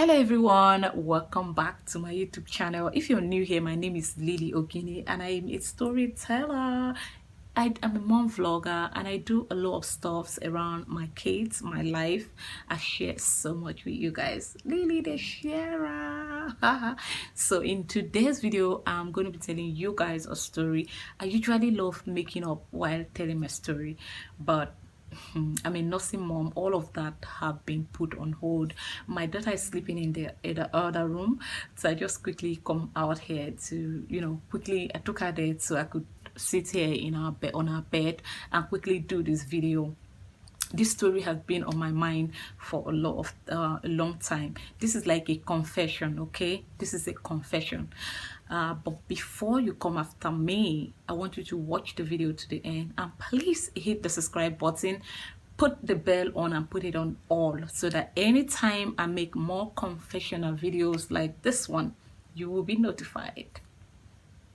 Hello everyone, welcome back to my YouTube channel. If you're new here, my name is Lily Ogini and I'm a storyteller. I'm a mom vlogger and I do a lot of stuffs around my kids, my life. I share so much with you guys. Lily the sharer. So in today's video, I'm going to be telling you guys a story. I usually love making up while telling my story, but I'm a nursing mom. All of that have been put on hold. My daughter is sleeping in the other room, so I just quickly come out here to, quickly I took her there so I could sit here in our bed on our bed and quickly do this video. This story has been on my mind for a long time. This is like a confession, okay? This is a confession. But before you come after me, I want you to watch the video to the end and please hit the subscribe button, put the bell on and put it on all so that anytime I make more confessional videos like this one, you will be notified.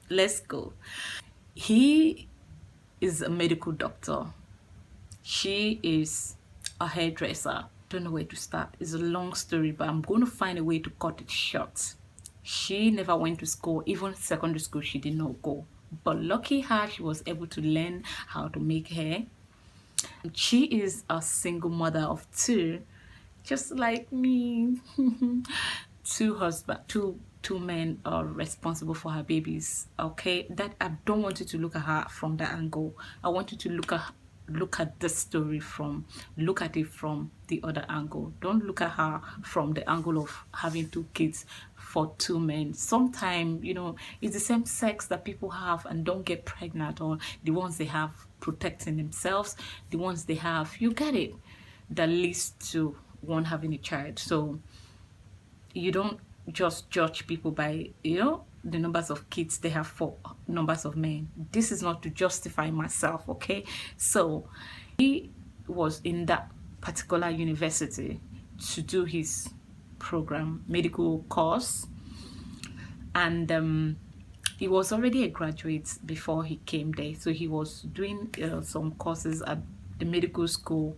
Let's go. He is a medical doctor. She is a hairdresser. Don't know where to start. It's a long story, but I'm going to find a way to cut it short. She never went to school. Even secondary school, she did not go. But lucky her, she was able to learn how to make hair. She is a single mother of two, just like me. Two men are responsible for her babies. Okay, that I don't want you to look at her from that angle. I want you to look at this story look at it from the other angle. Don't look at her from the angle of having two kids for two men. Sometimes, it's the same sex that people have and don't get pregnant, or the ones they have protecting themselves, the ones they have, you get it, that leads to one having a child. So you don't just judge people by the numbers of kids they have for numbers of men. This is not to justify myself, okay? So he was in that particular university to do his program, medical course, and he was already a graduate before he came there. So he was doing some courses at the medical school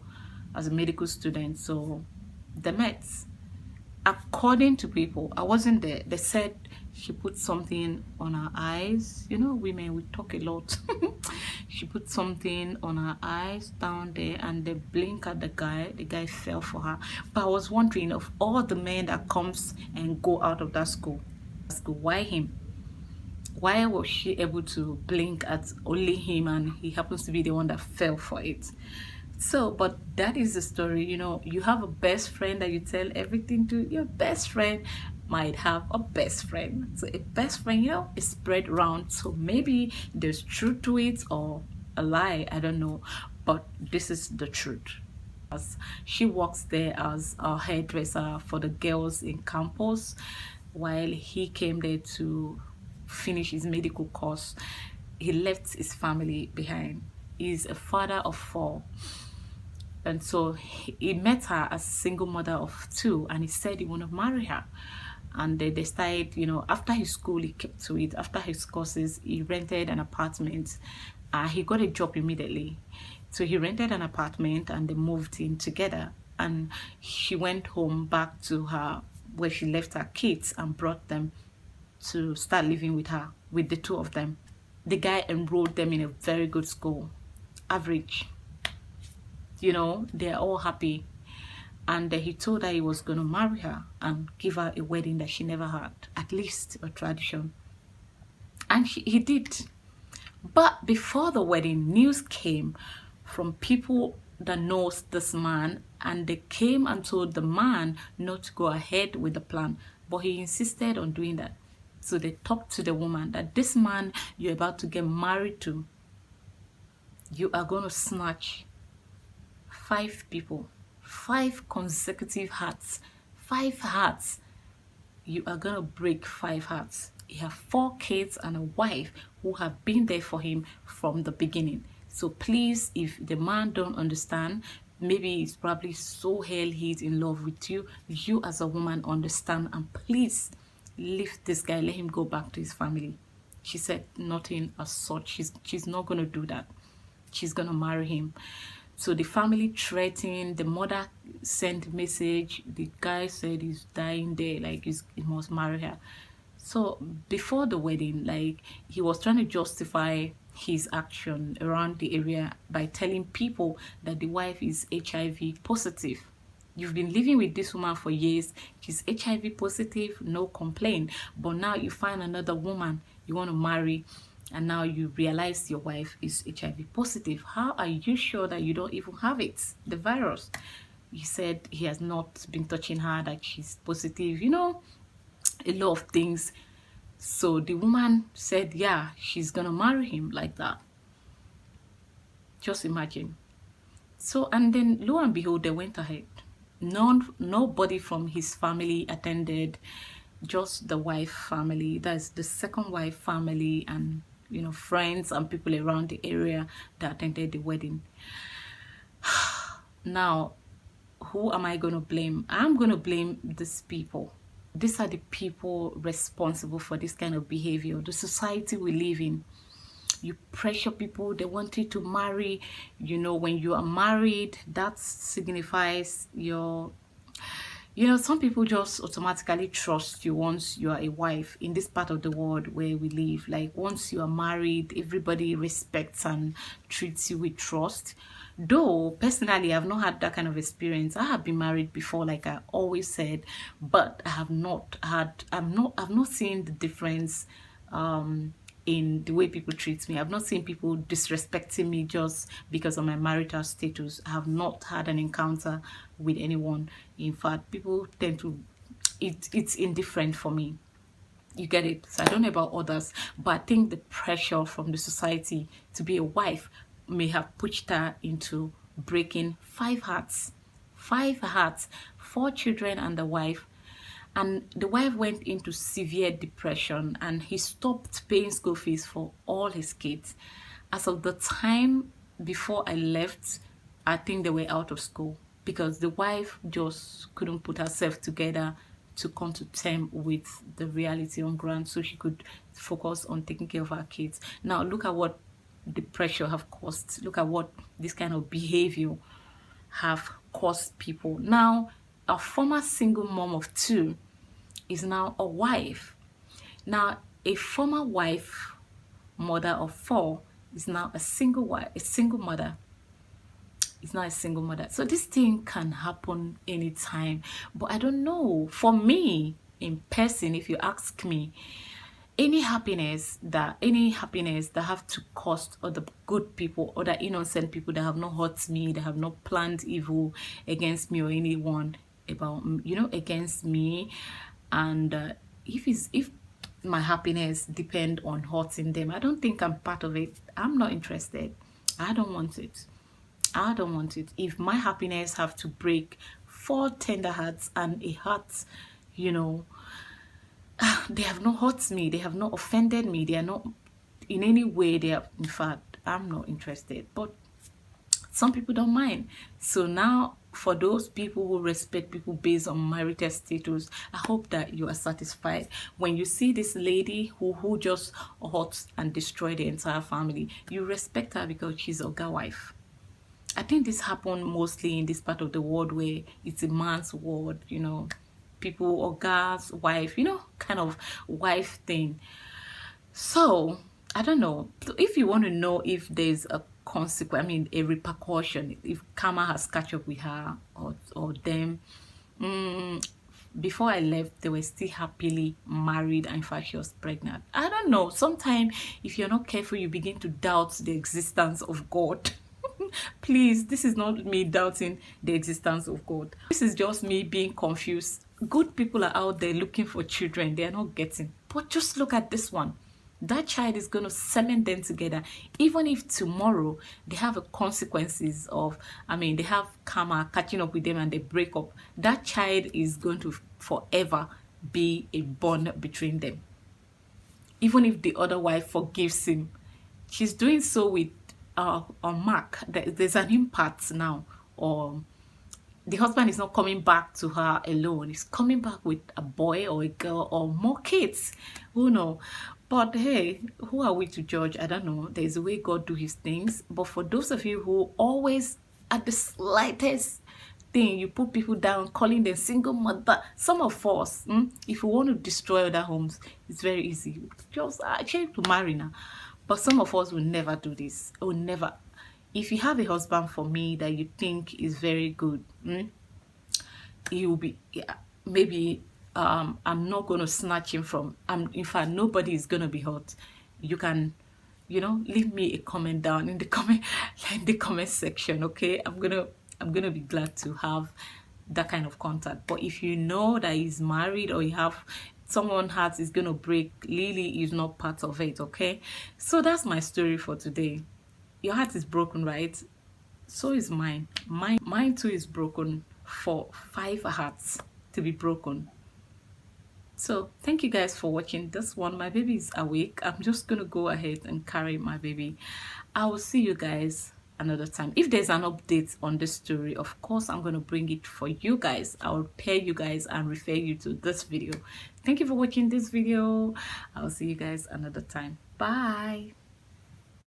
as a medical student. So they met. According to people, I wasn't there, they said she put something on her eyes. Women, we talk a lot. She put something on her eyes down there and they blink at the guy fell for her. But I was wondering, of all the men that comes and go out of that school, why him? Why was she able to blink at only him and he happens to be the one that fell for it? So, but that is the story. You have a best friend that you tell everything to. Your best friend might have a best friend. So a best friend, is spread around. So maybe there's truth to it or a lie, I don't know. But this is the truth. She works there as a hairdresser for the girls in campus while he came there to finish his medical course. He left his family behind. He's a father of 4. And so he met her as a single mother of 2 and he said he wanted to marry her. And they started, after his school, he kept to it. After his courses, he rented an apartment. He got a job immediately. So he rented an apartment and they moved in together. And she went home back to her, where she left her kids and brought them to start living with her, with the 2 of them. The guy enrolled them in a very good school, average. They're all happy. And he told her he was going to marry her and give her a wedding that she never had, at least a tradition. And he did. But before the wedding, news came from people that knows this man, and they came and told the man not to go ahead with the plan, but he insisted on doing that. So they talked to the woman that this man you're about to get married to, you are going to snatch 5 people, 5 consecutive hearts, 5 hearts. You are gonna break 5 hearts. He has 4 kids and a wife who have been there for him from the beginning. So please, if the man don't understand, maybe he's probably so hell he's in love with you, you as a woman understand, and please leave this guy, let him go back to his family. She said nothing as such. She's not gonna do that. She's gonna marry him. So the family threatened, the mother sent message, the guy said he's dying there, like he must marry her. So before the wedding, like, he was trying to justify his action around the area by telling people that the wife is HIV positive. You've been living with this woman for years, she's HIV positive, no complaint. But now you find another woman you want to marry, and now you realize your wife is HIV positive. How are you sure that you don't even have it, the virus? He said he has not been touching her, that she's positive, you know, a lot of things. So the woman said, yeah, she's gonna marry him like that. Just imagine. So, and then lo and behold, they went ahead. Nobody from his family attended, just the wife family, that's the second wife family, and you know, friends and people around the area that attended the wedding. Now, who am I going to blame? I'm going to blame these people. These are the people responsible for this kind of behavior, the society we live in. You pressure people, they want you to marry. You know, when you are married, that signifies your, you know, some people just automatically trust you once you are a wife in this part of the world where we live. Like, once you are married, everybody respects and treats you with trust. Though personally, I've not had that kind of experience. I have been married before, like I always said, but I've not seen the difference in the way people treat me. I've not seen people disrespecting me just because of my marital status. I have not had an encounter with anyone. In fact, people tend to, it's indifferent for me. You get it? So I don't know about others, but I think the pressure from the society to be a wife may have pushed her into breaking 5 hearts. 5 hearts, 4 children and the wife. And the wife went into severe depression, and he stopped paying school fees for all his kids. As of the time before I left, I think they were out of school because the wife just couldn't put herself together to come to terms with the reality on ground, so she could focus on taking care of her kids. Now look at what the pressure have caused. Look at what this kind of behavior have caused people. Now a former single mom of 2 is now a wife. Now a former wife, mother of 4, is now a single wife, a single mother. It's not a single mother. So this thing can happen anytime. But I don't know. For me, in person, if you ask me, any happiness that have to cost other good people, other innocent people that have not hurt me, that have not planned evil against me or anyone about, you know, against me, and if my happiness depend on hurting them, I don't think I'm part of it. I'm not interested. I don't want it. I don't want it. If my happiness have to break 4 tender hearts and a heart, you know, they have not hurt me, they have not offended me, they are not in any way, they are, in fact, I'm not interested. But some people don't mind. So now, for those people who respect people based on marital status, I hope that you are satisfied. When you see this lady who just hurt and destroyed the entire family, you respect her because she's a girl wife. I think this happened mostly in this part of the world where it's a man's world, you know, people or girls, wife, you know, kind of wife thing. So I don't know. If you want to know if there's a consequence, I mean a repercussion, if karma has catch up with her or them, before I left, they were still happily married, and in fact she was pregnant. I don't know. Sometimes if you're not careful, you begin to doubt the existence of God. Please, this is not me doubting the existence of God. This is just me being confused. Good people are out there looking for children. They are not getting. But just look at this one. That child is going to cement them together. Even if tomorrow they have a consequences of, I mean, they have karma catching up with them and they break up, that child is going to forever be a bond between them. Even if the other wife forgives him, she's doing so with on Mark. There's an impact now, or the husband is not coming back to her alone. He's coming back with a boy or a girl or more kids. Who knows? But hey, who are we to judge? I don't know. There's a way God do his things. But for those of you who always at the slightest thing, you put people down, calling them single mother. Some of us, if you want to destroy other homes, it's very easy. Just change to marry now. But some of us will never do this. Will never. If you have a husband for me that you think is very good, he will be, yeah, maybe I'm not going to snatch him from, in fact, nobody is going to be hurt. You can, leave me a comment down in the comment section, okay? I'm gonna be glad to have that kind of contact. But if you know that he's married, or you have someone heart is gonna break, Lily is not part of it, okay? So that's my story for today. Your heart is broken, right? So is mine. Mine too is broken, for 5 hearts to be broken. So thank you guys for watching this one. My baby is awake. I'm just gonna go ahead and carry my baby. I will see you guys another time. If there's an update on this story, of course I'm gonna bring it for you guys. I'll pair you guys and refer you to this video. Thank you for watching this video. I'll see you guys another time. Bye.